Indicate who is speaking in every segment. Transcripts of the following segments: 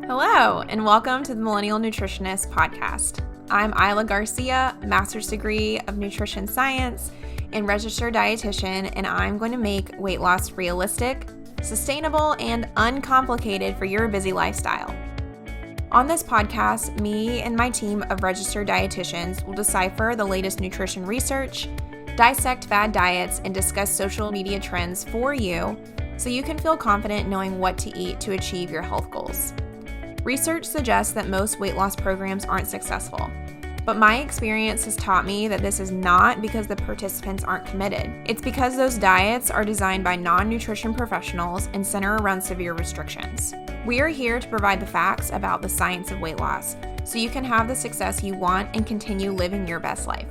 Speaker 1: Hello, and welcome to the Millennial Nutritionist Podcast. I'm Isla Garcia, master's degree of nutrition science and registered dietitian, and I'm going to make weight loss realistic, sustainable, and uncomplicated for your busy lifestyle. On this podcast, me and my team of registered dietitians will decipher the latest nutrition research, dissect fad diets, and discuss social media trends for you so you can feel confident knowing what to eat to achieve your health goals. Research suggests that most weight loss programs aren't successful, but my experience has taught me that this is not because the participants aren't committed. It's because those diets are designed by non-nutrition professionals and center around severe restrictions. We are here to provide the facts about the science of weight loss so you can have the success you want and continue living your best life.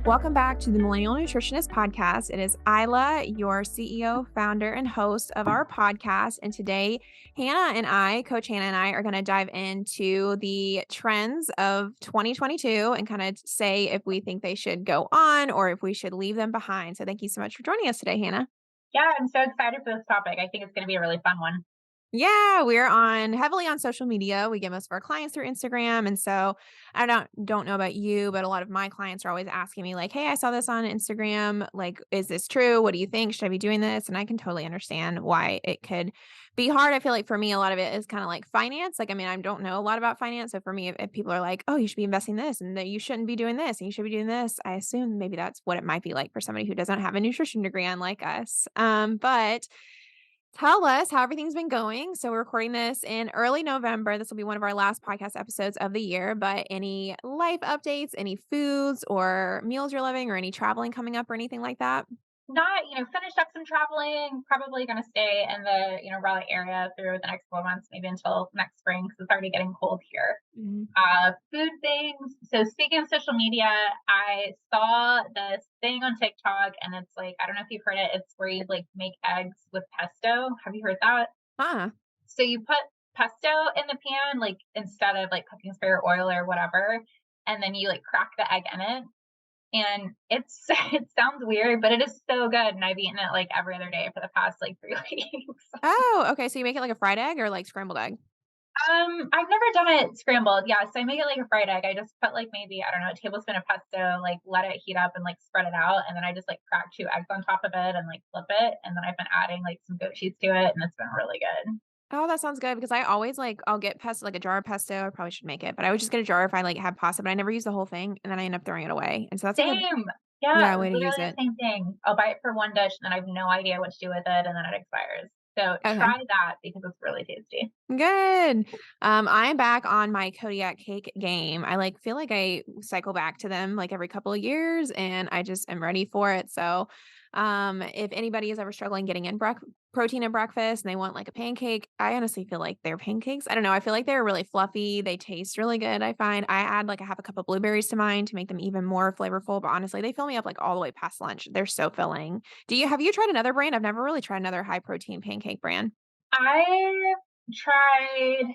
Speaker 1: Welcome back to the Millennial Nutritionist Podcast. It is Isla, your CEO, founder, and host of our podcast. And today, Coach Hannah and I are going to dive into the trends of 2022 and kind of say if we think they should go on or if we should leave them behind. So thank you so much for joining us today, Hannah.
Speaker 2: Yeah, I'm so excited for this topic. I think it's going to be a really fun one.
Speaker 1: Yeah, we're heavily on social media. We get most of our clients through Instagram. And so I don't know about you, but a lot of my clients are always asking me like, "Hey, I saw this on Instagram. Like, is this true? What do you think? Should I be doing this?" And I can totally understand why it could be hard. I feel like for me, a lot of it is kind of like finance. Like, I mean, I don't know a lot about finance. So for me, if people are like, "Oh, you should be investing this and that you shouldn't be doing this and you should be doing this," I assume maybe that's what it might be like for somebody who doesn't have a nutrition degree unlike us. But tell us how everything's been going. So we're recording this in early November. This will be one of our last podcast episodes of the year, but any life updates, any foods or meals you're loving or any traveling coming up or anything like that?
Speaker 2: Not, finished up some traveling, probably going to stay in the, Raleigh area through the next 4 months, maybe until next spring, because it's already getting cold here.
Speaker 1: Mhm.
Speaker 2: Food things. So speaking of social media, I saw this thing on TikTok and it's like, I don't know if you've heard it. It's where you like make eggs with pesto. Have you heard that?
Speaker 1: Huh.
Speaker 2: So you put pesto in the pan, like instead of like cooking spare oil or whatever, and then you like crack the egg in it. And it's it sounds weird, but it is so good, and I've eaten it, like, every other day for the past, like, 3 weeks.
Speaker 1: Oh, okay. So you make it like a fried egg or like scrambled egg?
Speaker 2: I've never done it scrambled, yeah, so I make it like a fried egg. I just put, like, maybe, I don't know, a tablespoon of pesto, like, let it heat up and, like, spread it out, and then I just, like, crack 2 eggs on top of it and, like, flip it, and then I've been adding, like, some goat cheese to it, and it's been really good.
Speaker 1: Oh, that sounds good because I always I'll get pesto, like a jar of pesto. I probably should make it, but I would just get a jar if I like have pasta, but I never use the whole thing and then I end up throwing it away. And so that's a good,
Speaker 2: Same. Yeah,
Speaker 1: yeah, way to use
Speaker 2: literally
Speaker 1: it.
Speaker 2: the same thing. I'll buy it for one dish, and then I have no idea what to do with it, and then it expires. So
Speaker 1: Okay.
Speaker 2: try that because it's really tasty.
Speaker 1: Good. I'm back on my Kodiak cake game. I feel like I cycle back to them like every couple of years and I just am ready for it. So, if anybody is ever struggling getting in protein at breakfast and they want like a pancake, I honestly feel like they're pancakes. I don't know. I feel like they're really fluffy. They taste really good. I find I add like a half a cup of blueberries to mine to make them even more flavorful. But honestly, they fill me up like all the way past lunch. They're so filling. Have you tried another brand? I've never really tried another high protein pancake brand.
Speaker 2: I tried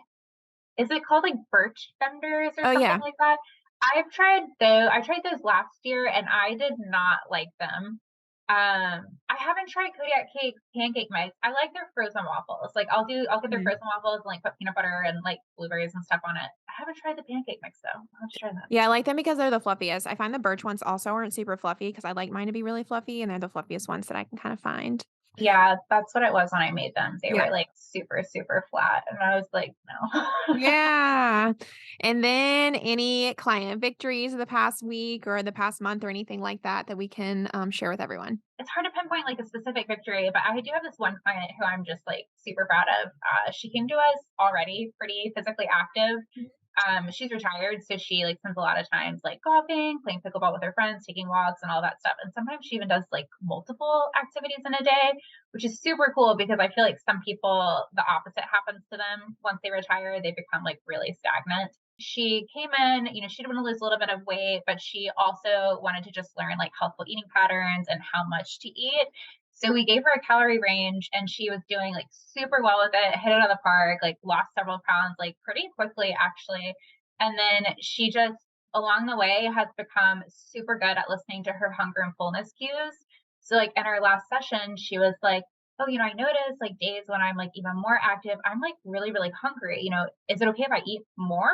Speaker 2: is it called, like, birch fenders or
Speaker 1: Oh
Speaker 2: something
Speaker 1: yeah.
Speaker 2: like that? I tried those last year, and I did not like them. I haven't tried Kodiak Cake pancake mix. I like their frozen waffles. Like, I'll get their
Speaker 1: Mhm.
Speaker 2: frozen waffles and, like, put peanut butter and, like, blueberries and stuff on it. I haven't tried the pancake mix, though. I'll have to try that.
Speaker 1: Yeah, I like them because they're the fluffiest. I find the birch ones also aren't super fluffy because I like mine to be really fluffy, and they're the fluffiest ones that I can kind of find.
Speaker 2: Yeah, that's what it was when I made them. They
Speaker 1: Yeah.
Speaker 2: were, like, super, super flat, and I was like, "No."
Speaker 1: Yeah. And then any client victories of the past week or the past month or anything like that that we can share with everyone?
Speaker 2: It's hard to pinpoint like a specific victory, but I do have this one client who I'm just like super proud of. She came to us already pretty physically active. She's retired, so she like spends a lot of times like golfing, playing pickleball with her friends, taking walks, and all that stuff. And sometimes she even does like multiple activities in a day, which is super cool because I feel like some people the opposite happens to them once they retire. They become like really stagnant. She came in, she did want to lose a little bit of weight, but she also wanted to just learn like healthful eating patterns and how much to eat. So we gave her a calorie range and she was doing like super well with it, hit it out of the park, like lost several pounds, like pretty quickly actually. And then she just along the way has become super good at listening to her hunger and fullness cues. So like in our last session, she was like, oh, I notice like days when I'm like even more active, I'm like really, really hungry. Is it okay if I eat more?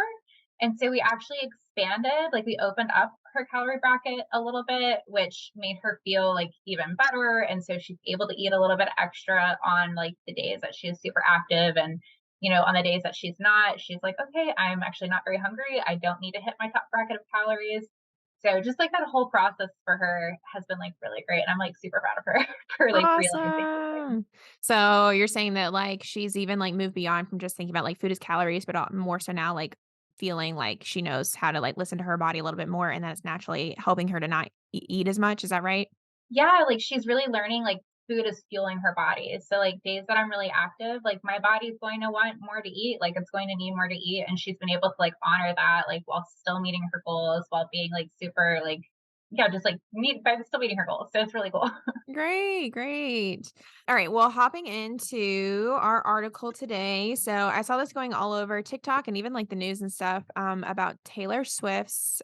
Speaker 2: And so we actually expanded, like we opened up her calorie bracket a little bit, which made her feel like even better. And so she's able to eat a little bit extra on like the days that she is super active. And, on the days that she's not, she's like, okay, I'm actually not very hungry. I don't need to hit my top bracket of calories. So just like that whole process for her has been like really great. And I'm like super proud of her for like realizing those things.
Speaker 1: Awesome. So you're saying that like she's even like moved beyond from just thinking about like food as calories, but more so now like feeling like she knows how to like listen to her body a little bit more and that's naturally helping her to not eat as much. Is that right?
Speaker 2: Yeah, like she's really learning like food is fueling her body. So like days that I'm really active, like my body's going to want more to eat, like it's going to need more to eat. And she's been able to like honor that, like while still meeting her goals, while being like super like, yeah, just like meet by still meeting her goals. So it's really cool.
Speaker 1: Great, great. All right. Well, hopping into our article today. So I saw this going all over TikTok and even like the news and stuff about Taylor Swift's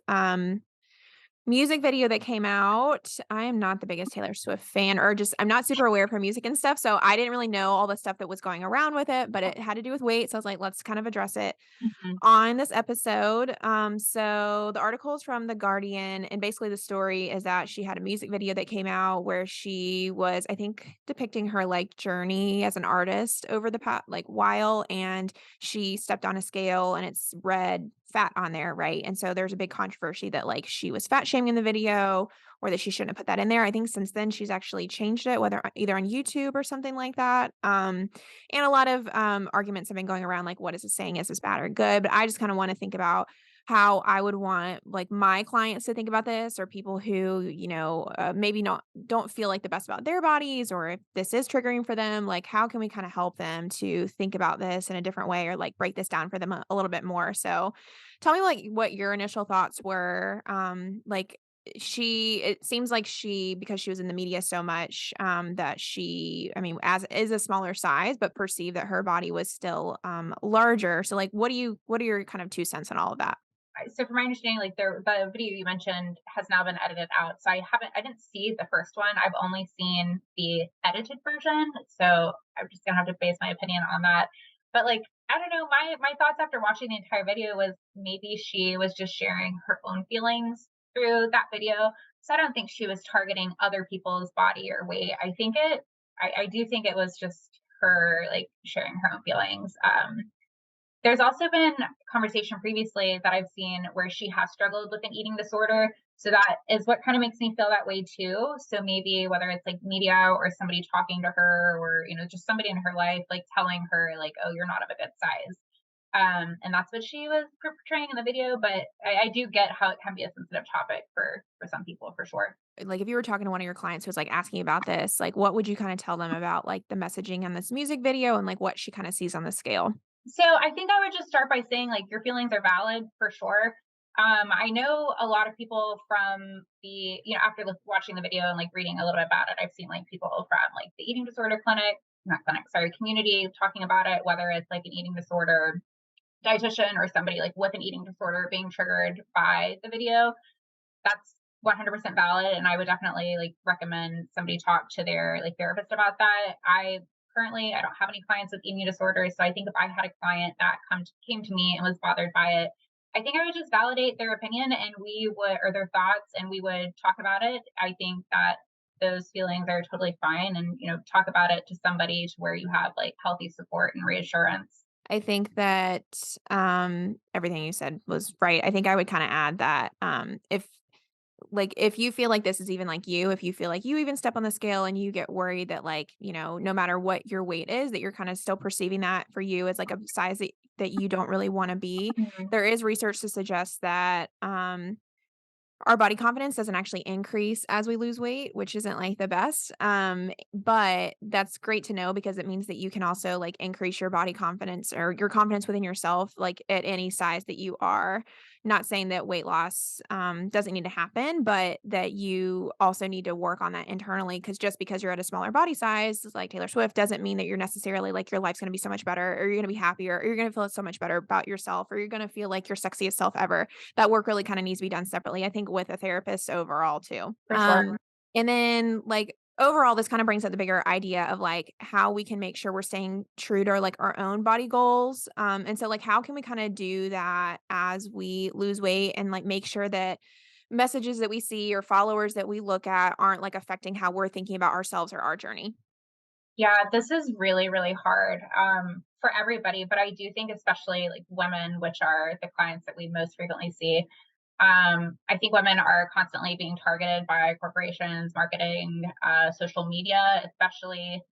Speaker 1: music video that came out. I am not the biggest Taylor Swift fan, or just I'm not super aware of her music and stuff. So I didn't really know all the stuff that was going around with it, but it had to do with weight. So I was like, let's kind of address it
Speaker 2: Mhm.
Speaker 1: on this episode. So the article is from The Guardian, and basically the story is that she had a music video that came out where she was, I think, depicting her like journey as an artist over the past like while, and she stepped on a scale and it's read fat on there, right? And so there's a big controversy that like she was fat shaming in the video or that she shouldn't have put that in there. I think since then she's actually changed it, whether either on YouTube or something like that. And a lot of arguments have been going around like, what is it saying? Is this bad or good? But I just kind of want to think about how I would want like my clients to think about this, or people who, maybe not don't feel like the best about their bodies, or if this is triggering for them, like how can we kind of help them to think about this in a different way or like break this down for them a little bit more. So tell me like what your initial thoughts were. Like it seems like because she was in the media so much, that she, I mean, as is a smaller size, but perceived that her body was still, larger. So, like, what are your kind of 2 cents on all of that?
Speaker 2: So from my understanding, like the video you mentioned has now been edited out. So I didn't see the first one. I've only seen the edited version. So I'm just gonna have to base my opinion on that. But like, I don't know, my thoughts after watching the entire video was maybe she was just sharing her own feelings through that video. So I don't think she was targeting other people's body or weight. I do think it was just her like sharing her own feelings. There's also been conversation previously that I've seen where she has struggled with an eating disorder. So that is what kind of makes me feel that way too. So maybe whether it's like media or somebody talking to her or, just somebody in her life, like telling her like, oh, you're not of a good size. And that's what she was portraying in the video. But I do get how it can be a sensitive topic for some people for sure.
Speaker 1: Like, if you were talking to one of your clients who was, like, asking about this, like, what would you kinda tell them about, like, the messaging on this music video and, like, what she kinda sees on the scale?
Speaker 2: So I think I would just start by saying like your feelings are valid for sure. I know a lot of people from after watching the video and like reading a little bit about it, I've seen like people from like the eating disorder clinic, not clinic, sorry, community talking about it, whether it's like an eating disorder dietitian or somebody like with an eating disorder being triggered by the video. That's 100% valid, and I would definitely like recommend somebody talk to their like therapist about that. I don't have any clients with eating disorders, so I think if I had a client that came to me and was bothered by it, I think I would just validate their opinion and we would or their thoughts and we would talk about it. I think that those feelings are totally fine, and talk about it to somebody to where you have like healthy support and reassurance.
Speaker 1: I think that, everything you said was right. I think I would kinda add that, if you feel like this is even like you, if you feel like you even step on the scale and you get worried that like, no matter what your weight is, that you're kind of still perceiving that for you as like a size that you don't really want to be.
Speaker 2: Mhm.
Speaker 1: There is research to suggest that our body confidence doesn't actually increase as we lose weight, which isn't like the best. But that's great to know because it means that you can also like increase your body confidence or your confidence within yourself, like at any size that you are. Not saying that weight loss doesn't need to happen, but that you also need to work on that internally. Because just because you're at a smaller body size, like Taylor Swift, doesn't mean that you're necessarily like your life's going to be so much better, or you're going to be happier, or you're going to feel so much better about yourself, or you're going to feel like your sexiest self ever. That work really kind of needs to be done separately, I think, with a therapist overall too.
Speaker 2: For sure.
Speaker 1: And then like overall, this kind of brings up the bigger idea of like how we can make sure we're staying true to like our own body goals. And so like how can we kind of do that as we lose weight and like make sure that messages that we see or followers that we look at aren't like affecting how we're thinking about ourselves or our journey?
Speaker 2: Yeah, this is really, really hard for everybody, but I do think especially like women, which are the clients that we most frequently see. I think women are constantly being targeted by corporations, marketing, social media, especially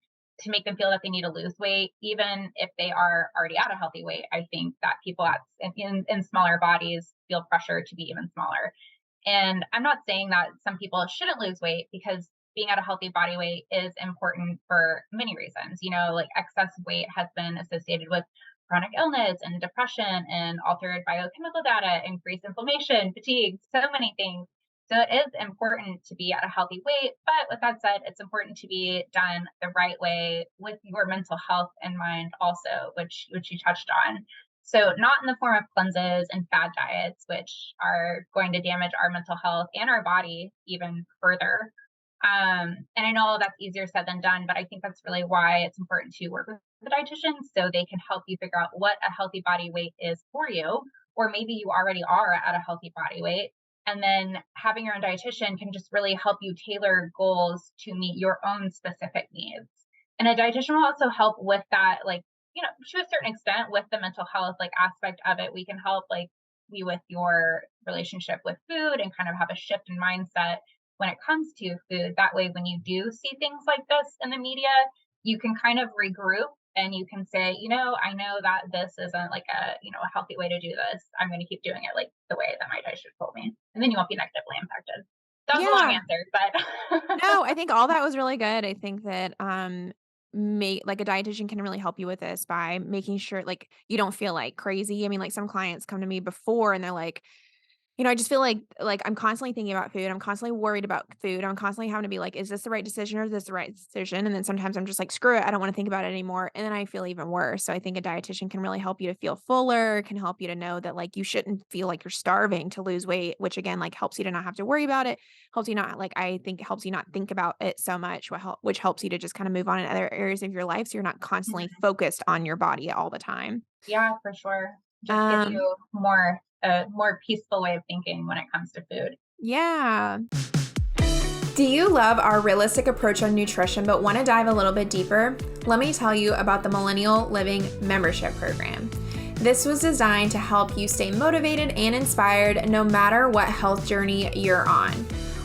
Speaker 2: to make them feel that they need to lose weight, even if they are already at a healthy weight. I think that people in smaller bodies feel pressure to be even smaller. And I'm not saying that some people shouldn't lose weight because being at a healthy body weight is important for many reasons. Like excess weight has been associated with chronic illness and depression and altered biochemical data, increased inflammation, fatigue, so many things. So it is important to be at a healthy weight. But with that said, it's important to be done the right way with your mental health in mind also, which you touched on. So not in the form of cleanses and fad diets, which are going to damage our mental health and our body even further. And I know that's easier said than done, but I think that's really why it's important to work with the dietitian so they can help you figure out what a healthy body weight is for you, or maybe you already are at a healthy body weight. And then having your own dietitian can just really help you tailor goals to meet your own specific needs. And a dietitian will also help with that, like, to a certain extent with the mental health like aspect of it. We can help like you with your relationship with food and kind of have a shift in mindset when it comes to food. That way, when you do see things like this in the media, you can kind of regroup and you can say, I know that this isn't like a healthy way to do this. I'm going to keep doing it like the way that my dietitian told me. And then you won't be negatively impacted. That was a long
Speaker 1: Yeah.
Speaker 2: answer, but
Speaker 1: No, I think all that was really good. I think that like a dietitian can really help you with this by making sure like you don't feel like crazy. I mean, like some clients come to me before and they're like, I just feel like I'm constantly thinking about food. I'm constantly worried about food. I'm constantly having to be like, is this the right decision or is this the right decision? And then sometimes I'm just like, screw it. I don't want to think about it anymore. And then I feel even worse. So I think a dietitian can really help you to feel fuller, can help you to know that like you shouldn't feel like you're starving to lose weight, which again, like helps you to not have to worry about it. Helps you not like I think it helps you not think about it so much, which helps you to just kind of move on in other areas of your life. So you're not constantly
Speaker 2: Mhm.
Speaker 1: focused on your body all the time.
Speaker 2: Yeah, for sure. Just gives
Speaker 1: Um,
Speaker 2: you more a more peaceful way of thinking when it comes to food.
Speaker 1: yeah. Do you love our realistic approach on nutrition but want to dive a little bit deeper? Let me tell you about the Millennial Living Membership Program. This was designed to help you stay motivated and inspired no matter what health journey you're on.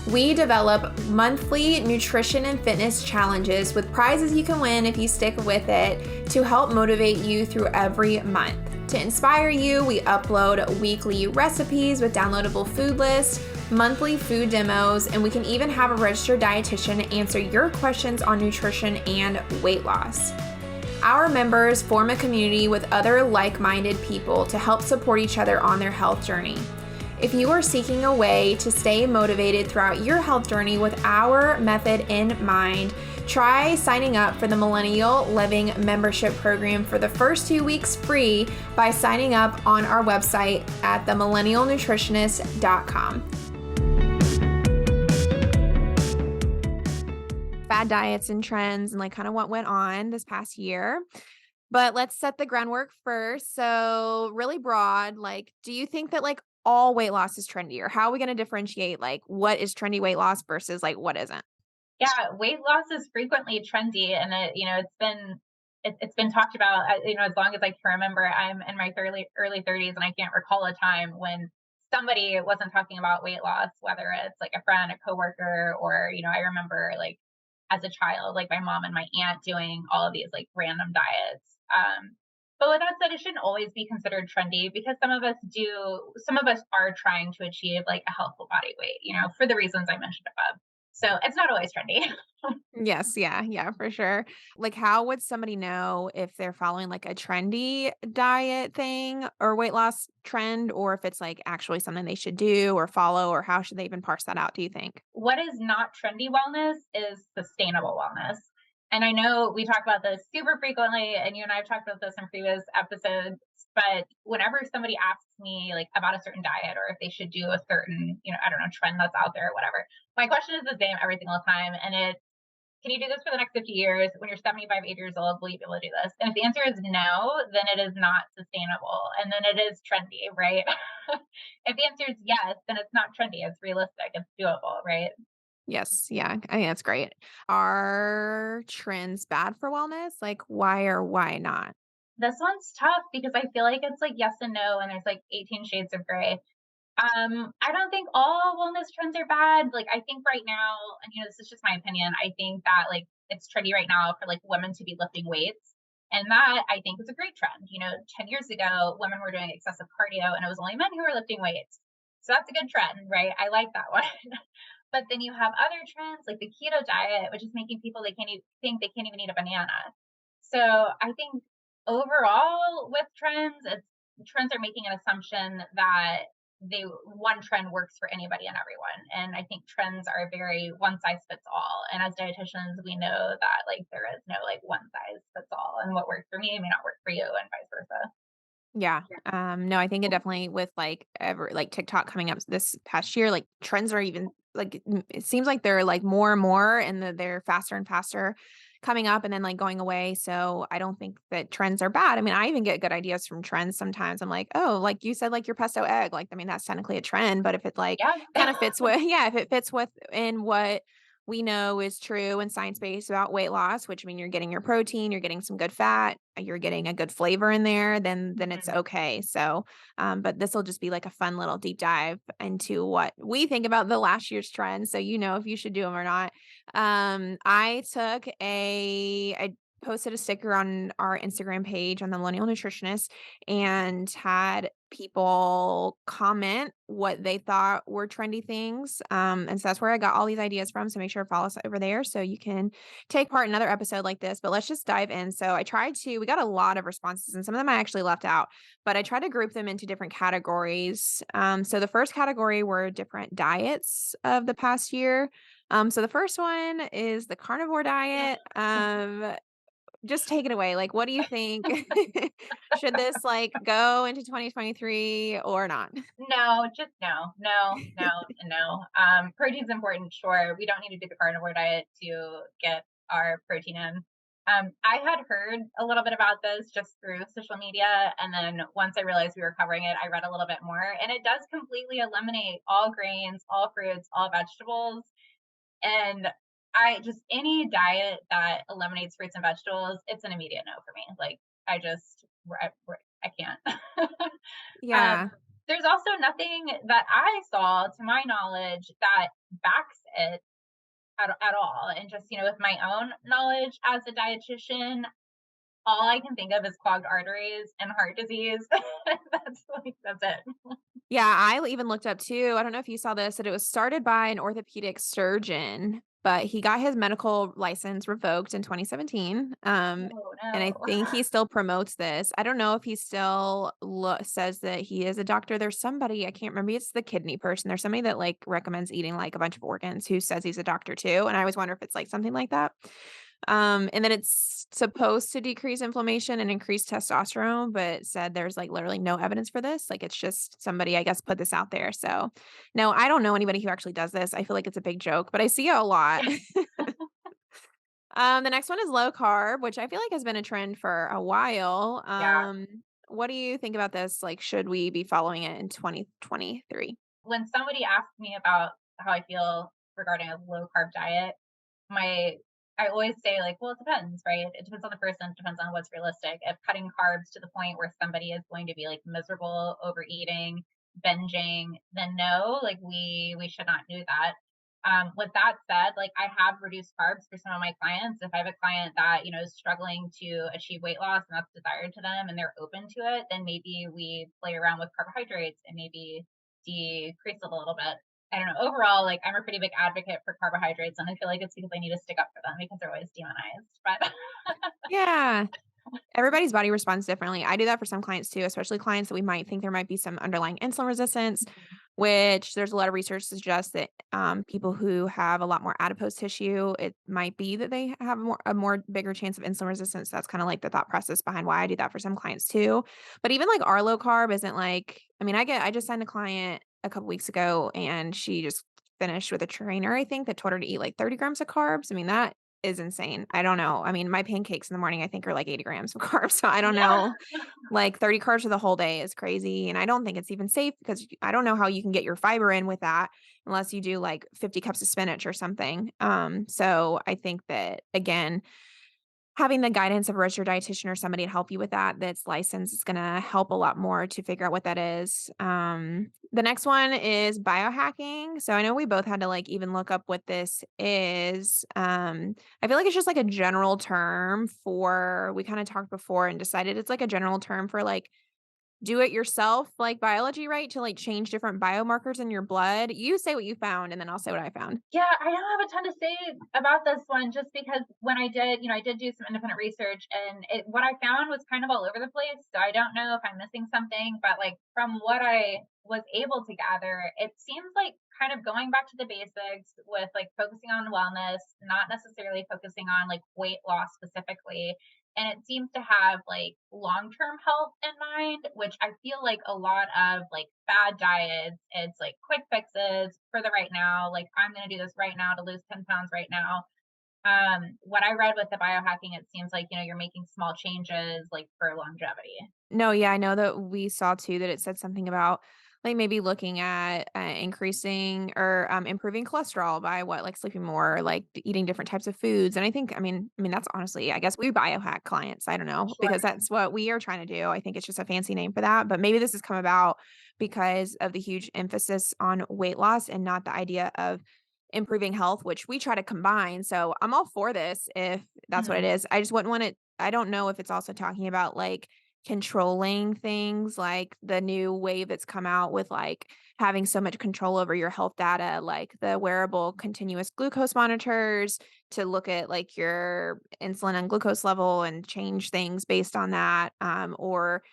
Speaker 1: We develop monthly nutrition and fitness challenges with prizes you can win if you stick with it to help motivate you through every month. To inspire you, we upload weekly recipes with downloadable food lists, monthly food demos, and we can even have a registered dietitian answer your questions on nutrition and weight loss. Our members form a community with other like-minded people to help support each other on their health journey. If you are seeking a way to stay motivated throughout your health journey with our method in mind, try signing up for the Millennial Living Membership Program for the first 2 weeks free by signing up on our website at themillennialnutritionist.com. Fad diets and trends and like kind of what went on this past year. But let's set the groundwork first. So, really broad, like, do you think that like all weight loss is trendy, or how are we going to differentiate like what is trendy weight loss versus like what isn't?
Speaker 2: Yeah, weight loss is frequently trendy, and it's been talked about. As long as I can remember. I'm in my early 30s, and I can't recall a time when somebody wasn't talking about weight loss, whether it's like a friend, a coworker, or I remember like as a child, like my mom and my aunt doing all of these like random diets. But with that said, it shouldn't always be considered trendy because some of us are trying to achieve like a healthful body weight, for the reasons I mentioned above. So it's not always trendy.
Speaker 1: Yes, yeah, yeah, for sure. Like, how would somebody know if they're following like a trendy diet thing or weight loss trend, or if it's like actually something they should do or follow, or how should they even parse that out, do you think?
Speaker 2: What is not trendy wellness is sustainable wellness. And I know we talk about this super frequently, and you and I have talked about this in previous episodes. But whenever somebody asks me like about a certain diet or if they should do a certain, I don't know, trend that's out there or whatever, my question is the same every single time. And can you do this for the next 50 years? When you're 75, 80 years old, will you be able to do this? And if the answer is no, then it is not sustainable. And then it is trendy, right? If the answer is yes, then it's not trendy. It's realistic. It's doable, right?
Speaker 1: Yes. Yeah. I think that's great. Are trends bad for wellness? Like, why or why not?
Speaker 2: This one's tough because I feel like it's like yes and no, and there's like 18 shades of gray. I don't think all wellness trends are bad. Like, I think right now, and this is just my opinion, I think that like it's trendy right now for like women to be lifting weights. And that I think is a great trend. 10 years ago, women were doing excessive cardio and it was only men who were lifting weights. So that's a good trend, right? I like that one. But then you have other trends like the keto diet, which is making people they can't even think they can't even eat a banana. So I think overall with trends, trends are making an assumption that they one trend works for anybody and everyone. And I think trends are very one size fits all. And as dietitians, we know that like there is no like one size fits all. And what works for me may not work for you and vice versa.
Speaker 1: Yeah. No, I think it definitely with like ever like TikTok coming up this past year, like trends are even like it seems like they're like more and more and they're faster and faster coming up and then like going away. So I don't think that trends are bad. I mean, I even get good ideas from trends sometimes. I'm like, oh, like you said, like your pesto egg. Like, I mean, that's technically a trend, but if it like
Speaker 2: Yeah.
Speaker 1: kind of fits with yeah, if it fits with in what we know is true and science-based about weight loss, which I mean you're getting your protein, you're getting some good fat, you're getting a good flavor in there, then it's
Speaker 2: Mhm.
Speaker 1: okay. So, but this will just be like a fun little deep dive into what we think about the last year's trends, so you know if you should do them or not. I posted a sticker on our Instagram page on the Millennial Nutritionist and had people comment what they thought were trendy things. And so that's where I got all these ideas from. So make sure to follow us over there so you can take part in another episode like this. But let's just dive in. So we got a lot of responses and some of them I actually left out, but I tried to group them into different categories. So the first category were different diets of the past year. So the first one is the carnivore diet. Just take it away. Like, what do you think? Should this like go into 2023 or not?
Speaker 2: No, just no, no, no, and no. Protein's important, sure. We don't need to do the carnivore diet to get our protein in. I had heard a little bit about this just through social media, and then once I realized we were covering it, I read a little bit more, and it does completely eliminate all grains, all fruits, all vegetables, and I just any diet that eliminates fruits and vegetables, it's an immediate no for me. Like I just, I can't.
Speaker 1: Yeah.
Speaker 2: There's also nothing that I saw, to my knowledge, that backs it at all. And just, with my own knowledge as a dietitian, all I can think of is clogged arteries and heart disease. That's it.
Speaker 1: Yeah, I even looked up too. I don't know if you saw this, that it was started by an orthopedic surgeon, but he got his medical license revoked in 2017.
Speaker 2: Oh
Speaker 1: And I
Speaker 2: no.
Speaker 1: think he still promotes this. I don't know if he still says that he is a doctor. There's somebody, I can't remember, it's the kidney person. There's somebody that like recommends eating like a bunch of organs who says he's a doctor too. And I always wonder if it's like something like that. And then it's supposed to decrease inflammation and increase testosterone, but said there's like literally no evidence for this. Like it's just somebody, I guess, put this out there. So no, I don't know anybody who actually does this. I feel like it's a big joke, but I see it a lot. The next one is low carb, which I feel like has been a trend for a while.
Speaker 2: Yeah.
Speaker 1: What do you think about this? Like, should we be following it in 2023?
Speaker 2: When somebody asks me about how I feel regarding a low carb diet, my I always say like, well, it depends, right? It depends on the person, it depends on what's realistic. If cutting carbs to the point where somebody is going to be like miserable, overeating, binging, then no, like we should not do that. With that said, like I have reduced carbs for some of my clients. If I have a client that is struggling to achieve weight loss and that's desired to them and they're open to it, then maybe we play around with carbohydrates and maybe decrease it a little bit. I don't know. Overall, like I'm a pretty big advocate for carbohydrates, and I feel like it's because I need to stick up for them because they're always demonized. But
Speaker 1: Yeah. Everybody's body responds differently. I do that for some clients too, especially clients that we might think there might be some underlying insulin resistance, which there's a lot of research to suggest that people who have a lot more adipose tissue, it might be that they have a more bigger chance of insulin resistance. That's kind of like the thought process behind why I do that for some clients too. But even like our low carb isn't like, I mean, I just signed a client a couple weeks ago and she just finished with a trainer, I think, that told her to eat like 30 grams of carbs. I mean, that is insane. I don't know. I mean, my pancakes in the morning, I think are like 80 grams of carbs. So I don't
Speaker 2: Yeah.
Speaker 1: know. Like 30 carbs for the whole day is crazy. And I don't think it's even safe because I don't know how you can get your fiber in with that unless you do like 50 cups of spinach or something. So I think that again, having the guidance of a registered dietitian or somebody to help you with that that's licensed is gonna help a lot more to figure out what that is. The next one is biohacking. So I know we both had to like even look up what this is. I feel like it's just like a general term for we kind of talked before and decided it's like a general term for like do it yourself, like biology, right? To like change different biomarkers in your blood. You say what you found and then I'll say what I found.
Speaker 2: Yeah, I don't have a ton to say about this one just because when I did, I did do some independent research and what I found was kind of all over the place. So I don't know if I'm missing something, but like from what I was able to gather, it seems like kind of going back to the basics with like focusing on wellness, not necessarily focusing on like weight loss specifically. And it seems to have like long-term health in mind, which I feel like a lot of like bad diets, it's like quick fixes for the right now. Like I'm going to do this right now to lose 10 pounds right now. What I read with the biohacking, it seems like, you're making small changes like for longevity.
Speaker 1: No, yeah, I know that we saw too that it said something about like maybe looking at increasing or improving cholesterol by what like sleeping more, or, like eating different types of foods. And I mean that's honestly, I guess we biohack clients. I don't know
Speaker 2: Sure.
Speaker 1: because that's what we are trying to do. I think it's just a fancy name for that, but maybe this has come about because of the huge emphasis on weight loss and not the idea of improving health, which we try to combine. So I'm all for this if that's what it
Speaker 2: Mhm.
Speaker 1: is. I just wouldn't want it. I don't know if it's also talking about like controlling things, like the new wave that's come out with, like, having so much control over your health data, like the wearable continuous glucose monitors to look at, like, your insulin and glucose level and change things based on that, or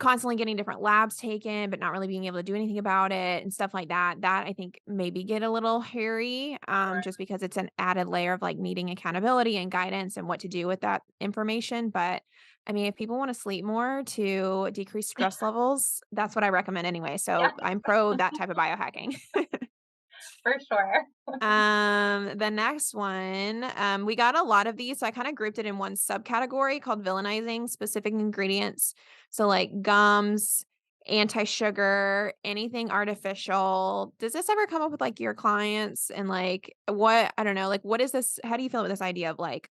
Speaker 1: constantly getting different labs taken, but not really being able to do anything about it and stuff like that. That I think maybe get a little hairy,
Speaker 2: Sure.
Speaker 1: just because it's an added layer of like needing accountability and guidance and what to do with that information. But I mean, if people want to sleep more to decrease stress levels, that's what I recommend anyway.
Speaker 2: Yeah,
Speaker 1: So I'm pro that type of biohacking.
Speaker 2: for sure.
Speaker 1: The next one, we got a lot of these, so I kind of grouped it in one subcategory called villainizing specific ingredients. So like gums, anti-sugar, anything artificial. Does this ever come up with like your clients and like what, I don't know, like what is this? How do you feel about this idea of like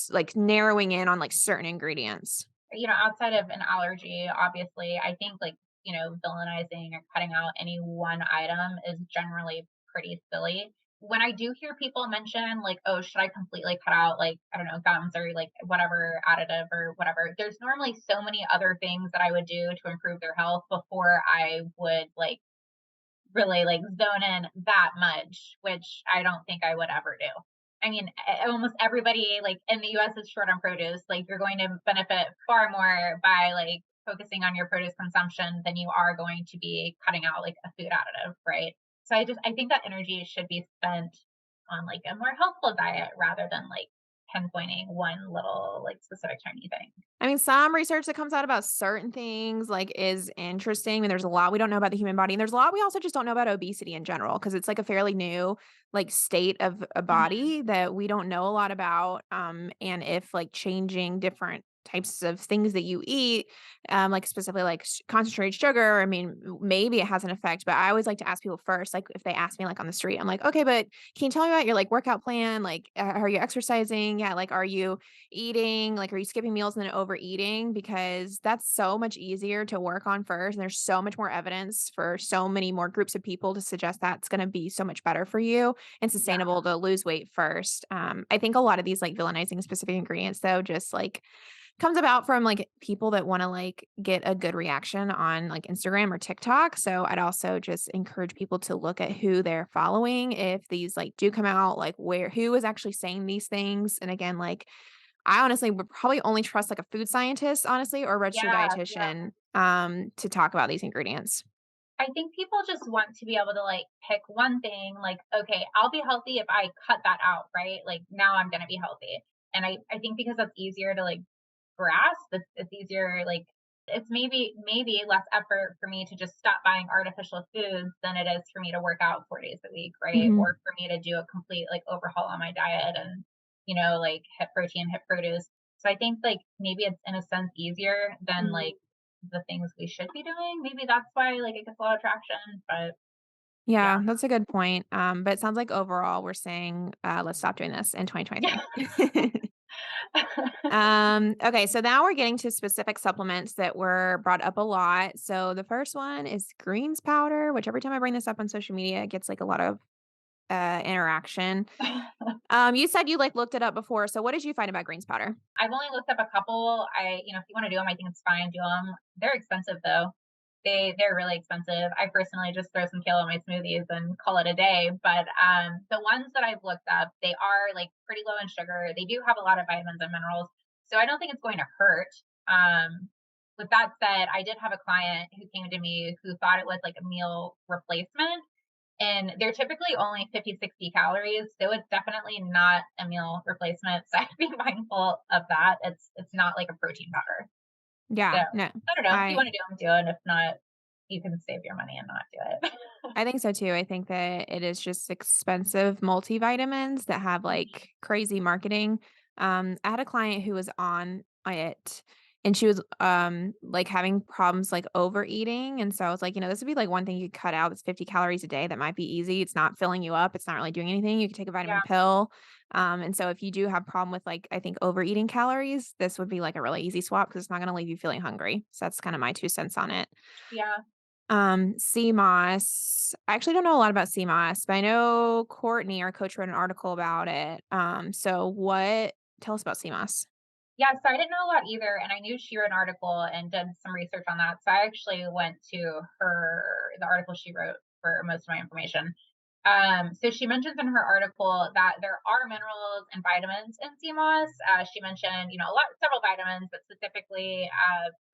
Speaker 1: like narrowing in on like certain ingredients?
Speaker 2: Outside of an allergy, obviously, I think like, villainizing or cutting out any one item is generally pretty silly. When I do hear people mention like, oh, should I completely cut out like, I don't know, gums or like whatever additive or whatever, there's normally so many other things that I would do to improve their health before I would like really like zone in that much, which I don't think I would ever do. I mean, almost everybody like in the US is short on produce. Like you're going to benefit far more by like focusing on your produce consumption than you are going to be cutting out like a food additive, right? So I think that energy should be spent on like a more healthful diet rather than like pinpointing one little like specific tiny thing.
Speaker 1: I mean, some research that comes out about certain things like is interesting. And there's a lot we don't know about the human body. And there's a lot we also just don't know about obesity in general, because it's like a fairly new like state of a
Speaker 2: Mhm.
Speaker 1: body that we don't know a lot about. And if like changing different types of things that you eat, like specifically like concentrated sugar, I mean, maybe it has an effect, but I always like to ask people first, like if they ask me like on the street, I'm like, okay, but can you tell me about your like workout plan? Like, are you exercising? Yeah. Like, are you eating? Like, are you skipping meals and then overeating? Because that's so much easier to work on first. And there's so much more evidence for so many more groups of people to suggest that's going to be so much better for you and
Speaker 2: Yeah.
Speaker 1: sustainable to lose weight first. I think a lot of these like villainizing specific ingredients, though, just like comes about from like people that want to like get a good reaction on like Instagram or TikTok. So I'd also just encourage people to look at who they're following if these like do come out, like who is actually saying these things. And again, like I honestly would probably only trust like a food scientist, honestly, or a registered
Speaker 2: Yeah. Yeah.
Speaker 1: dietitian, to talk about these ingredients.
Speaker 2: I think people just want to be able to like pick one thing, like, okay, I'll be healthy if I cut that out, right? Like now I'm gonna be healthy. And I think because that's easier to like grasp, it's easier, like it's maybe less effort for me to just stop buying artificial foods than it is for me to work out 4 days a week, right?
Speaker 1: Mhm.
Speaker 2: Or for me to do a complete like overhaul on my diet and like hit protein, hit produce. So I think like maybe it's in a sense easier than like
Speaker 1: Mhm.
Speaker 2: the things we should be doing. Maybe that's why like it gets a lot of traction. But
Speaker 1: Yeah,
Speaker 2: yeah.
Speaker 1: that's a good point. But it sounds like overall we're saying, let's stop doing this in
Speaker 2: Yeah.
Speaker 1: 2023. Okay, so now we're getting to specific supplements that were brought up a lot. So the first one is greens powder, which every time I bring this up on social media, it gets like a lot of interaction. You said you like looked it up before. So what did you find about greens powder?
Speaker 2: I've only looked up a couple. If you want to do them, I think it's fine. Do them. They're expensive though. They're really expensive. I personally just throw some kale in my smoothies and call it a day. But the ones that I've looked up, they are like pretty low in sugar. They do have a lot of vitamins and minerals, so I don't think it's going to hurt. With that said, I did have a client who came to me who thought it was like a meal replacement, and they're typically only 50, 60 calories. So it's definitely not a meal replacement. So I have to be mindful of that. It's not like a protein powder. So
Speaker 1: Yeah, no,
Speaker 2: I don't know. If you
Speaker 1: I
Speaker 2: want to do them, do it. If not, you can save your money and not do it.
Speaker 1: I think so too. I think that it is just expensive multivitamins that have like crazy marketing. I had a client who was on it and she was like having problems like overeating. And so I was like, this would be like one thing you could cut out. It's 50 calories a day. That might be easy. It's not filling you up. It's not really doing anything. You could take a
Speaker 2: Yeah,
Speaker 1: vitamin pill. And so if you do have problem with like I think overeating calories, this would be like a really easy swap because it's not going to leave you feeling hungry. So that's kind of my 2 cents on it.
Speaker 2: yeah.
Speaker 1: CMOS. I actually don't know a lot about CMOS, but I know Courtney, our coach, wrote an article about it. So what tell us about CMOS.
Speaker 2: Yeah, so I didn't know a lot either, and I knew she wrote an article and did some research on that. So I actually went to the article she wrote for most of my information. So she mentions in her article that there are minerals and vitamins in sea moss. She mentioned, several vitamins, but specifically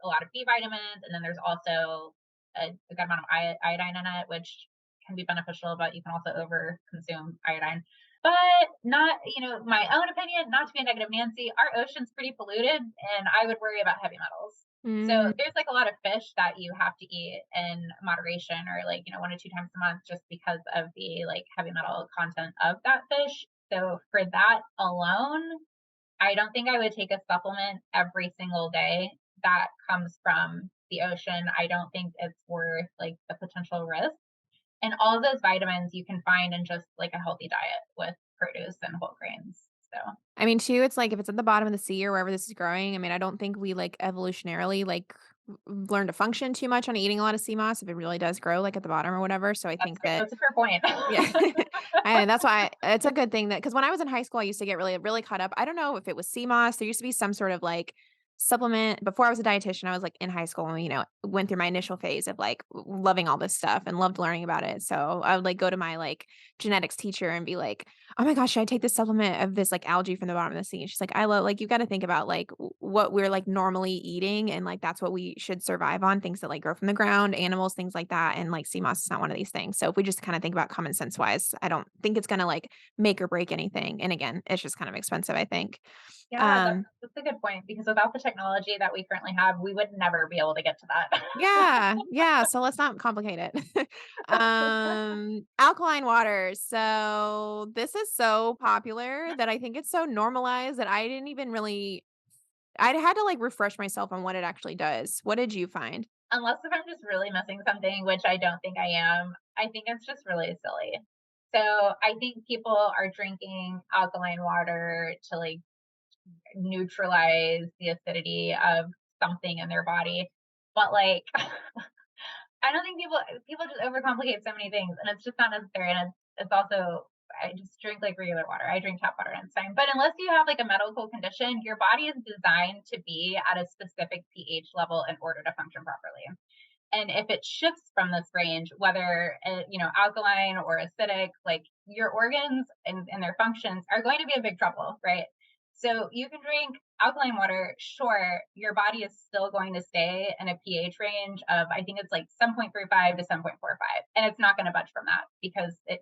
Speaker 2: a lot of B vitamins, and then there's also a good amount of iodine in it, which can be beneficial, but you can also over consume iodine. But not, my own opinion, not to be a negative Nancy, our ocean's pretty polluted and I would worry about heavy metals. So
Speaker 1: Mm,
Speaker 2: there's like a lot of fish that you have to eat in moderation or like, 1 or 2 times a month just because of the like heavy metal content of that fish. So for that alone, I don't think I would take a supplement every single day that comes from the ocean. I don't think it's worth like the potential risk. And all of those vitamins you can find in just like a healthy diet with produce and whole grains. So
Speaker 1: I mean, too, it's like if it's at the bottom of the sea or wherever this is growing, I mean, I don't think we like evolutionarily like learn to function too much on eating a lot of sea moss if it really does grow like at the bottom or whatever. So I
Speaker 2: that's
Speaker 1: think
Speaker 2: great.
Speaker 1: that
Speaker 2: That's a fair point.
Speaker 1: yeah. And that's why it's a good thing that because when I was in high school, I used to get really, really caught up. I don't know if it was CMOS. There used to be some sort of like supplement before I was a dietitian. I was like in high school and, went through my initial phase of like loving all this stuff and loved learning about it. So I would like go to my like genetics teacher and be like, oh my gosh, should I take this supplement of this like algae from the bottom of the sea? And she's like, I love like you got to think about like what we're like normally eating and like that's what we should survive on, things that like grow from the ground, animals, things like that. And like CMOS is not one of these things. So if we just kind of think about common sense wise, I don't think it's gonna like make or break anything. And again, it's just kind of expensive, I think.
Speaker 2: Yeah,
Speaker 1: Um,
Speaker 2: that's a good point because without the technology that we currently have, we would never be able to get to that.
Speaker 1: yeah, yeah. So let's not complicate it. Alkaline water. So this is so popular that I think it's so normalized that I didn't even really I'd had to, like, refresh myself on what it actually does. What did you find?
Speaker 2: Unless if I'm just really missing something, which I don't think I am, I think it's just really silly. So I think people are drinking alkaline water to like neutralize the acidity of something in their body. But like I don't think people just overcomplicate so many things and it's just not necessary. And it's also I just drink like regular water. I drink tap water and it's fine. But unless you have like a medical condition, your body is designed to be at a specific pH level in order to function properly. And if it shifts from this range, whether alkaline or acidic, like your organs and their functions are going to be in big trouble, right? So you can drink alkaline water, sure, your body is still going to stay in a pH range of I think it's like 7.35 to 7.45, and it's not going to budge from that because it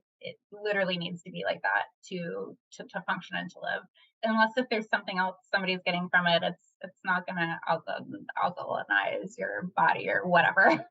Speaker 2: literally needs to be like that to function and to live. Unless if there's something else somebody's getting from it, it's not gonna alkalinize your body or whatever.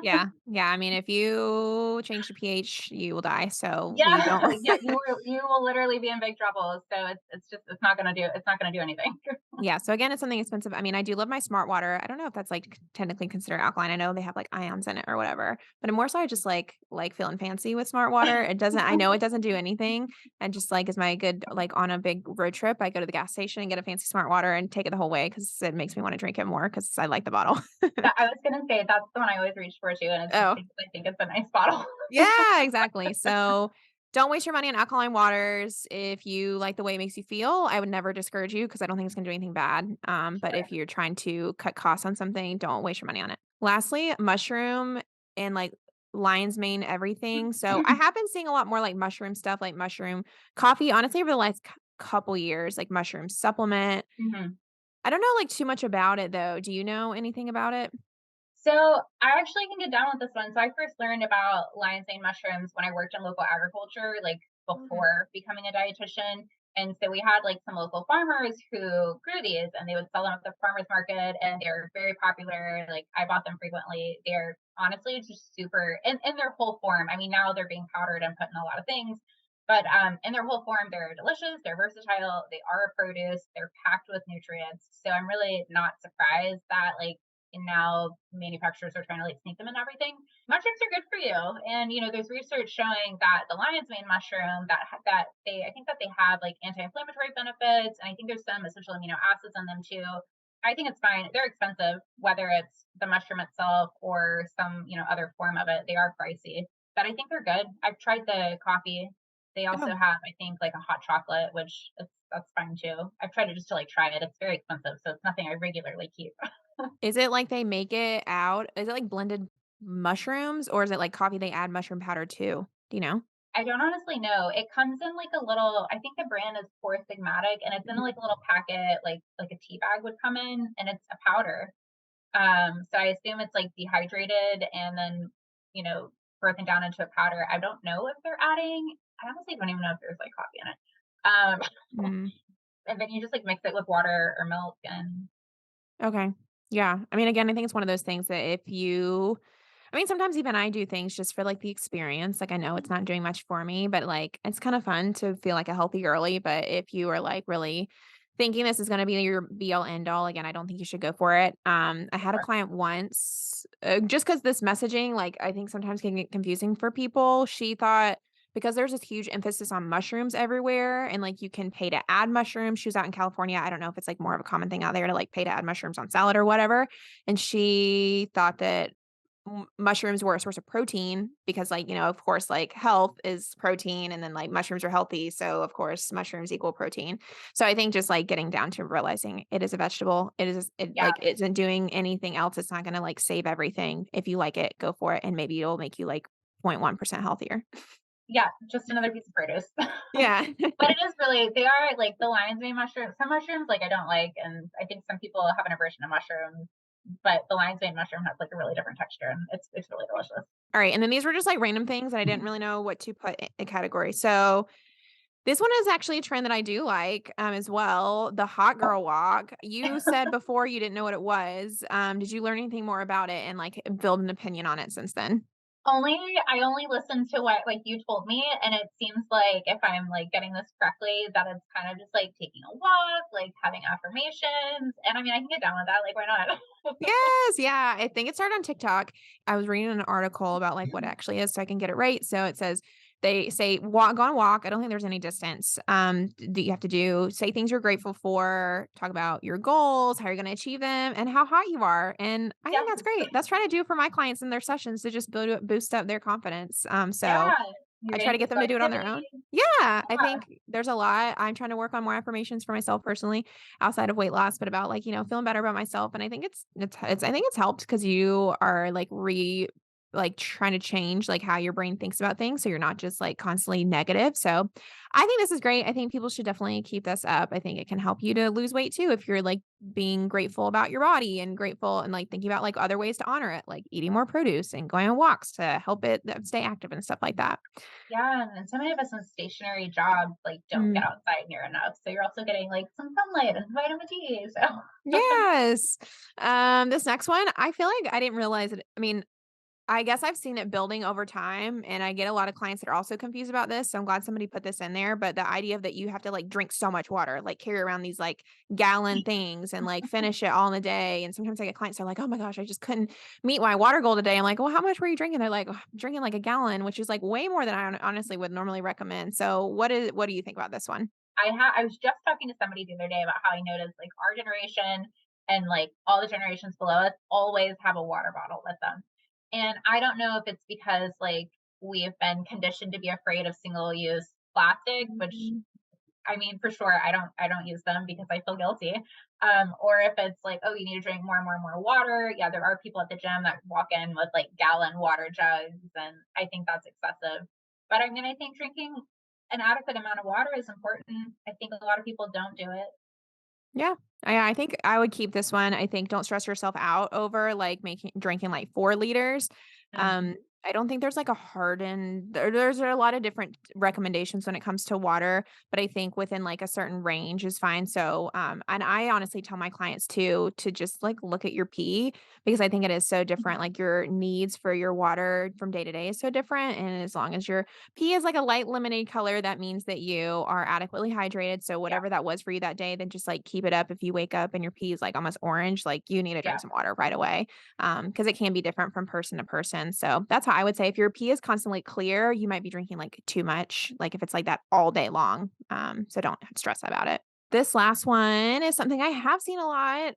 Speaker 1: Yeah. Yeah. I mean, if you change the pH, you will die. So we
Speaker 2: Yeah,
Speaker 1: don't.
Speaker 2: yeah, you will literally be in big trouble. So it's not gonna do anything.
Speaker 1: Yeah, so again, it's something expensive. I mean, I do love my smart water. I don't know if that's like technically considered alkaline. I know they have like ions in it or whatever, but more so I just like feeling fancy with smart water. It doesn't I know it doesn't do anything. And just like is my good like on a big road trip, I go to the gas station and get a fancy smart water and take it the whole way because it makes me want to drink it more because I like the bottle.
Speaker 2: That I was gonna say that's the one I always reach for too, and it's just
Speaker 1: Oh,
Speaker 2: because I think it's a nice bottle.
Speaker 1: yeah, exactly. So don't waste your money on alkaline waters. If you like the way it makes you feel, I would never discourage you because I don't think it's gonna do anything bad. But if you're trying to cut costs on something, don't waste your money on it. Lastly, mushroom and like lion's mane, everything. So I have been seeing a lot more like mushroom stuff, like mushroom coffee, honestly, over the last couple years, like mushroom supplement.
Speaker 2: Mhm.
Speaker 1: I don't know like too much about it though. Do you know anything about it?
Speaker 2: So I actually can get down with this one. So I first learned about lion's mane mushrooms when I worked in local agriculture, like
Speaker 1: Okay.
Speaker 2: before becoming a dietitian. And so we had like some local farmers who grew these and they would sell them at the farmers market and they're very popular. Like I bought them frequently. They're honestly just super in their whole form. I mean, now they're being powdered and put in a lot of things, but in their whole form, they're delicious, they're versatile, they are a produce, they're packed with nutrients. So I'm really not surprised that like and now manufacturers are trying to like sneak them in everything. Mushrooms are good for you, and there's research showing that the lion's mane mushroom that they I think that they have like anti-inflammatory benefits, and I think there's some essential amino acids in them too. I think it's fine. They're expensive, whether it's the mushroom itself or some other form of it. They are pricey, but I think they're good. I've tried the coffee. They also
Speaker 1: Oh.
Speaker 2: have, I think, like a hot chocolate, which that's fine too. I've tried it just to like try it. It's very expensive, so it's nothing I regularly keep.
Speaker 1: Is it like they make it out is it like blended mushrooms, or is it like coffee they add mushroom powder too? Do you know?
Speaker 2: I don't honestly know. It comes in like a little I think the brand is Four Sigmatic, and it's in
Speaker 1: Mhm.
Speaker 2: like a little packet, like a tea bag would come in, and it's a powder. So I assume it's like dehydrated and then, you know, broken down into a powder. I don't know if they're adding I honestly don't even know if there's like coffee in it.
Speaker 1: Mm,
Speaker 2: And then you just like mix it with water or milk and
Speaker 1: okay. Yeah. I mean, again, I think it's one of those things that if you I mean, sometimes even I do things just for like the experience. Like I know it's not doing much for me, but like it's kind of fun to feel like a healthy girly. But if you are like really thinking this is going to be your be all end all, again, I don't think you should go for it. I had a
Speaker 2: sure.
Speaker 1: client once, just because this messaging, like I think sometimes can get confusing for people. She thought because there's this huge emphasis on mushrooms everywhere and like you can pay to add mushrooms. She was out in California. I don't know if it's like more of a common thing out there to like pay to add mushrooms on salad or whatever. And she thought that mushrooms were a source of protein because like, of course, like health is protein and then like mushrooms are healthy. So of course mushrooms equal protein. So I think just like getting down to realizing it is a vegetable. It
Speaker 2: Yeah.
Speaker 1: like isn't doing anything else. It's not going to like save everything. If you like it, go for it. And maybe it'll make you like 0.1% healthier.
Speaker 2: Yeah, just another piece of produce.
Speaker 1: Yeah.
Speaker 2: But it is really they are like the lion's mane mushroom. Some mushrooms like I don't like, and I think some people have an aversion to mushrooms, but the lion's mane mushroom has like a really different texture and it's really delicious.
Speaker 1: All right. And then these were just like random things that I didn't really know what to put in a category. So this one is actually a trend that I do like, as well, the hot girl walk. You said before you didn't know what it was. Did you learn anything more about it and, like, build an opinion on it since then?
Speaker 2: Only I only listen to what like you told me, and it seems like if I'm like getting this correctly, that it's kind of just like taking a walk, like having affirmations, and I mean I can get down with that. Like why not?
Speaker 1: Yes, yeah, I think it started on TikTok. I was reading an article about, like, what it actually is so I can get it right. So it says they say, "Walk go on a walk." I don't think there's any distance, that you have to do. Say things you're grateful for, talk about your goals, how you're gonna achieve them, and how hot you are, and I think that's
Speaker 2: Yes,
Speaker 1: great. That's trying to do for my clients in their sessions to just boost up their confidence. So
Speaker 2: yeah, you're
Speaker 1: I try
Speaker 2: getting
Speaker 1: to
Speaker 2: some
Speaker 1: get them to do it on their
Speaker 2: productivity.
Speaker 1: own. Yeah, I
Speaker 2: Yeah,
Speaker 1: think there's a lot. I'm trying to work on more affirmations for myself personally outside of weight loss, but about like, feeling better about myself. And I think it's I think it's helped because you are like like trying to change like how your brain thinks about things so you're not just like constantly negative. So I think this is great. I think people should definitely keep this up. I think it can help you to lose weight too if you're like being grateful about your body and grateful and like thinking about like other ways to honor it, like eating more produce and going on walks to help it stay active and stuff like that.
Speaker 2: Yeah, and so many of us in stationary jobs, like, don't get outside near enough, so you're also getting, like, some sunlight and vitamin D, so
Speaker 1: Yes. This next one, I feel like I didn't realize it. I mean, I guess I've seen it building over time, and I get a lot of clients that are also confused about this. So I'm glad somebody put this in there. But the idea of that you have to like drink so much water, like carry around these like gallon things and like finish it all in a day. And sometimes I get clients that are like, oh my gosh, I just couldn't meet my water goal today. I'm like, well, how much were you drinking? They're like, "Oh, I'm drinking like a gallon, which is like way more than I honestly would normally recommend. So what do you think about this one?
Speaker 2: I was just talking to somebody the other day about how I noticed, like, our generation and, like, all the generations below us always have a water bottle with them, and I don't know if it's because, like, we've been conditioned to be afraid of single-use plastic, which
Speaker 1: Mhm.
Speaker 2: I mean, for sure, I don't use them because I feel guilty. Or if it's like, oh, you need to drink more and more and more water. Yeah, there are people at the gym that walk in with like gallon water jugs, and I think that's excessive. But I mean, I think drinking an adequate amount of water is important. I think a lot of people don't do it.
Speaker 1: Yeah. I think I would keep this one. I think don't stress yourself out over like making drinking like 4 liters.
Speaker 2: Mm,
Speaker 1: Um, I don't think there's like a hardened there's a lot of different recommendations when it comes to water, but I think within like a certain range is fine. So, and I honestly tell my clients too to just like look at your pee because I think it is so different.
Speaker 2: mhm.
Speaker 1: Like your needs for your water from day to day is so different. And as long as your pee is like a light lemonade color, that means that you are adequately hydrated. So
Speaker 2: Yeah,
Speaker 1: whatever that was for you that day, then just like keep it up. If you wake up and your pee is like almost orange, like you need to
Speaker 2: yeah,
Speaker 1: drink some water right away. Because it can be different from person to person. So that's how I would say if your pee is constantly clear, you might be drinking like too much, like if it's like that all day long. So don't stress about it. This last one is something I have seen a lot.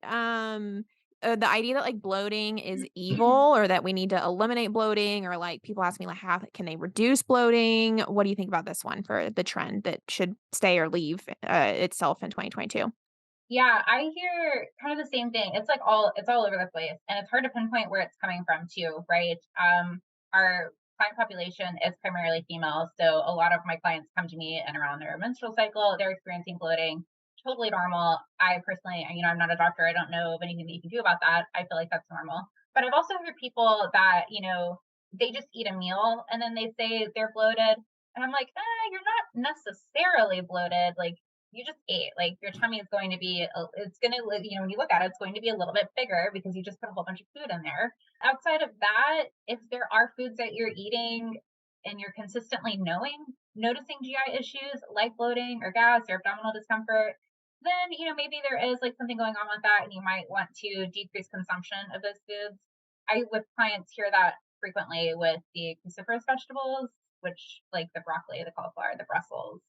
Speaker 1: The idea that like bloating is evil or that we need to eliminate bloating or like people ask me like how can they reduce bloating? What do you think about this one for the trend that should stay or leave itself in 2022?
Speaker 2: yeah. I hear kind of the same thing. It's all over the place, and it's hard to pinpoint where it's coming from too, right? Our client population is primarily female, so a lot of my clients come to me and around their menstrual cycle, they're experiencing bloating. Totally normal. I personally, I'm not a doctor. I don't know of anything that you can do about that. I feel like that's normal. But I've also heard people that, they just eat a meal and then they say they're bloated. And I'm like, you're not necessarily bloated. Like, you just ate. Like, your tummy is going to be, it's going to, when you look at it, it's going to be a little bit bigger because you just put a whole bunch of food in there. Outside of that, if there are foods that you're eating and you're consistently noticing GI issues like bloating or gas or abdominal discomfort, then, maybe there is like something going on with that and you might want to decrease consumption of those foods. I, with clients, hear that frequently with the cruciferous vegetables, which like the broccoli, the cauliflower, the Brussels,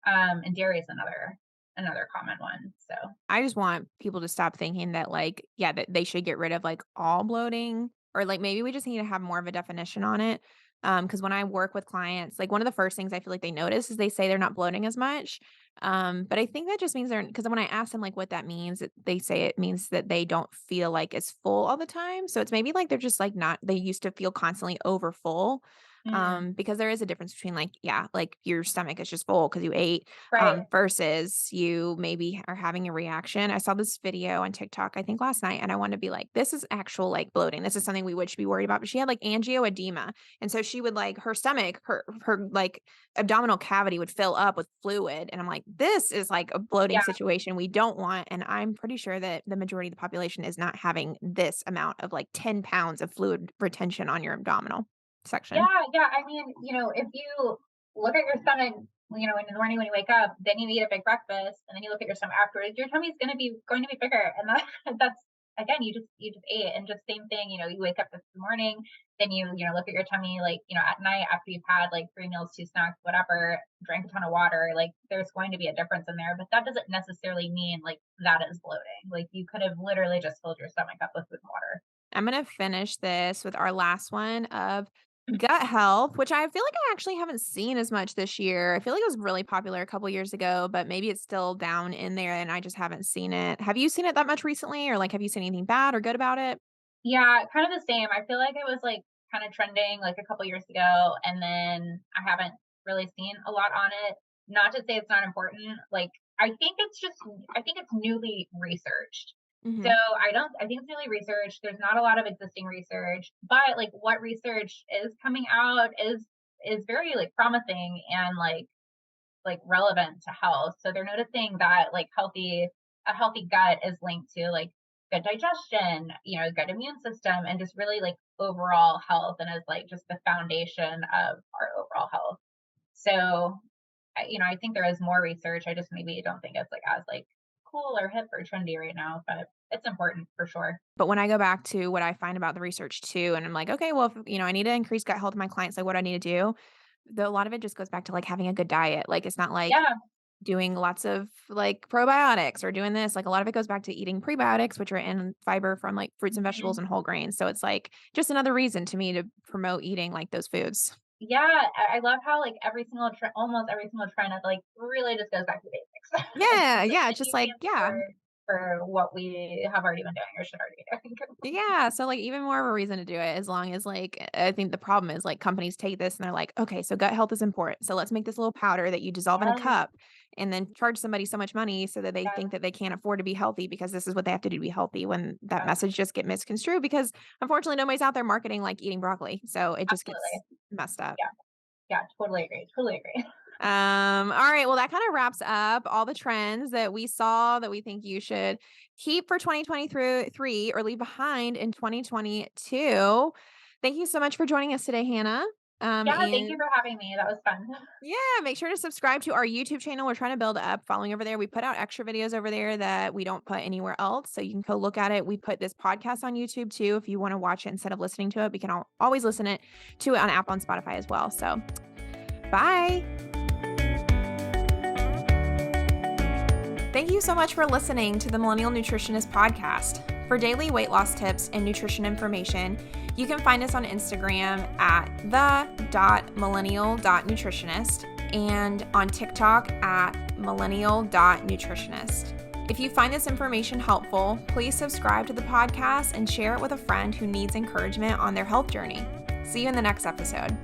Speaker 2: and dairy is another common one. So
Speaker 1: I just want people to stop thinking that like, yeah, that they should get rid of like all bloating or like maybe we just need to have more of a definition on it. Because when I work with clients, like one of the first things I feel like they notice is they say they're not bloating as much. But I think that just means they're because when I ask them like what that means, they say it means that they don't feel like it's full all the time. So it's maybe like they're just like not they used to feel constantly over full.
Speaker 2: mm,
Speaker 1: Because there is a difference between like, yeah, like your stomach is just full because you ate
Speaker 2: right.
Speaker 1: versus you maybe are having a reaction. I saw this video on TikTok, I think last night, and I wanted to be like, this is actual like bloating. This is something we would should be worried about. But she had like angioedema. And so she would like her stomach, her like abdominal cavity would fill up with fluid. And I'm like, this is like a bloating
Speaker 2: Yeah.
Speaker 1: situation we don't want. And I'm pretty sure that the majority of the population is not having this amount of like 10 pounds of fluid retention on your abdominal section.
Speaker 2: Yeah, yeah. I mean, if you look at your stomach, in the morning when you wake up, then you eat a big breakfast, and then you look at your stomach afterwards, your tummy's going to be bigger, and that that's again, you just ate, and just same thing. You wake up this morning, then you look at your tummy like at night after you've had like 3 meals, 2 snacks, whatever, drank a ton of water. Like there's going to be a difference in there, but that doesn't necessarily mean like that is bloating. Like you could have literally just filled your stomach up with food and water.
Speaker 1: I'm gonna finish this with our last one of gut health, which I feel like I actually haven't seen as much this year. I feel like it was really popular a couple years ago, but maybe it's still down in there and I just haven't seen it. Have you seen it that much recently? Or like have you seen anything bad or good about it?
Speaker 2: Yeah, kind of the same. I feel like it was like kind of trending like a couple years ago, and then I haven't really seen a lot on it. Not to say it's not important. Like I think it's newly researched. So
Speaker 1: Hmm.
Speaker 2: I think it's newly researched. There's not a lot of existing research, but like what research is coming out is very like promising and like relevant to health. So they're noticing that like a healthy gut is linked to like good digestion, good immune system, and just really like overall health, and is like just the foundation of our overall health. So, I think there is more research. I just maybe don't think it's like as like cool or hip or trendy right now, but it's important for sure.
Speaker 1: But when I go back to what I find about the research too, and I'm like, okay, well, if, I need to increase gut health in my clients, like what do I need to do? A lot of it just goes back to like having a good diet. Like it's not like
Speaker 2: Yeah,
Speaker 1: doing lots of like probiotics or doing this. Like a lot of it goes back to eating prebiotics, which are in fiber from like fruits and vegetables
Speaker 2: mhm.
Speaker 1: and whole grains. So it's like just another reason to me to promote eating like those foods.
Speaker 2: Yeah, I love how like almost every single trend is like really just goes back to basics. It's
Speaker 1: Yeah,
Speaker 2: just like
Speaker 1: yeah.
Speaker 2: the
Speaker 1: It's just like,
Speaker 2: easiest
Speaker 1: yeah.
Speaker 2: for what we have already been doing or should already be doing.
Speaker 1: Yeah, so, like, even more of a reason to do it as long as, like I think the problem is, like, companies take this and they're like, "Okay, so gut health is important, so let's make this little powder that you dissolve in a
Speaker 2: Yes,
Speaker 1: cup and then charge somebody so much money so that they
Speaker 2: yes,
Speaker 1: think that they can't afford to be healthy because this is what they have to do to be healthy," when that
Speaker 2: yes,
Speaker 1: message just get misconstrued because, unfortunately, nobody's out there marketing, like, eating broccoli, so it just gets
Speaker 2: absolutely.
Speaker 1: messed up.
Speaker 2: Yeah, yeah, totally agree. Totally agree.
Speaker 1: All right. Well, that kind of wraps up all the trends that we saw that we think you should keep for 2023 or leave behind in 2022. Thank you so much for joining us today, Hannah.
Speaker 2: Yeah, thank you
Speaker 1: And
Speaker 2: for having me. That was fun.
Speaker 1: yeah, make sure to subscribe to our YouTube channel. We're trying to build up following over there. We put out extra videos over there that we don't put anywhere else. So you can go look at it. We put this podcast on YouTube too. If you want to watch it instead of listening to it, we can always listen to it on Apple and Spotify as well. So bye. Thank you so much for listening to the Millennial Nutritionist Podcast. For daily weight loss tips and nutrition information, you can find us on Instagram at the.millennial.nutritionist and on TikTok at millennial.nutritionist. If you find this information helpful, please subscribe to the podcast and share it with a friend who needs encouragement on their health journey. See you in the next episode.